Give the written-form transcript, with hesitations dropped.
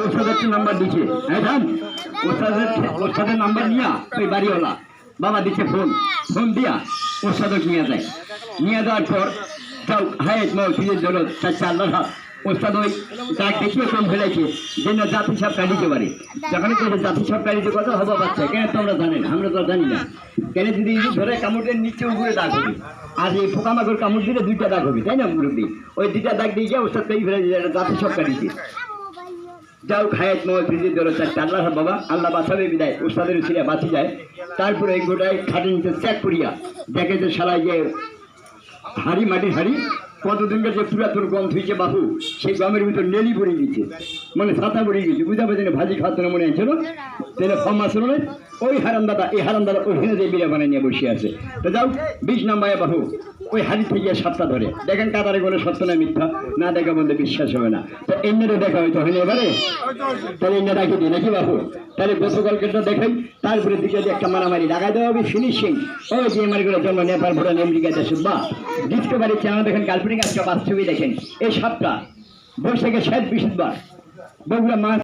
ওস্তাদের নাম্বার দিচ্ছে, হ্যাঁ যান ওস্তাদের নাম্বার নিয়া ওই বাড়িওয়ালা বাবা দিচ্ছে ফোন দিয়া ওস্তাদক নিয়ে যায়। নিয়ে যাওয়ার পর যাও হায়াত মহফিলের জন্য আল্লাহ ওস্তাদ ওই তার দেখিও কম ফেলেছে যে না জাতি সাপ কাটিতে পারে। যখন জাতি সাপ কাটিতে কথা হবা বাচ্চা কেন তোমরা জানেন, আমরা তো জানি না কেন। যদি ধরে কামড়ের নিচে উপরে দাগ হবে, আর এই পোকামাকড় কামড় দিলে দুইটা দাগ হবে, তাই না মুরব্বী? ওই দুইটা দাগ দিয়ে গিয়ে ওস্তাদ পেয়ে ফেলে জাতি সাপ কাটিতে। যাও হায়াত মহফিলের জন্য আল্লাহ বাবা আল্লাহ বাঁচাবে বিদায় ওস্তাদের ছিঁড়ে বাঁচি যায়। তারপরে এই গোটায় খাটের নিচে চেক করিয়া দেখে যে সালায় যে হাড়ি মাটির হাড়ি কতদিনকার যে পুরাতন গম থুইছে বাবু, সেই গমের ভিতর নেলি পড়ে গেছে, মানে ছাতা পড়ে গেছে, বুঝা পারছি না ভাজি খাওয়াতে না মনে হয়েছিল তাহলে ফর্ম আসলো না। ওই হারামদাদা এই হারামদাদা ওইখানে যে বিড়া বানিয়ে নিয়ে বসে আছে। তো যাও 20 নম্বরে বাবু ওই হাড়ি থেকে সাতটা ধরে দেখেন কাতারে কোনো সত্য না মিথ্যা না দেখা বলতে বিশ্বাস হবে না। তো এমনিতে দেখা হয়তো হয়নি এবারে, তাহলে এমনি রাখি দিই নাকি বাবু? তাহলে গতকালকেটা দেখাই, তারপরে দিকে একটা মারামারি লাগাই দেওয়া হবে ফিনিশিং। ওই যে আমার করে জন্ম নেপাল ভুটান আমেরিকা দেশে বা ডিসকভারি চ্যানেল দেখেন, কাল্পনিক আজকে বাস্তবই দেখেন। এই সাতটা বৈশাখে 7 20 বার বগুড়া মাছ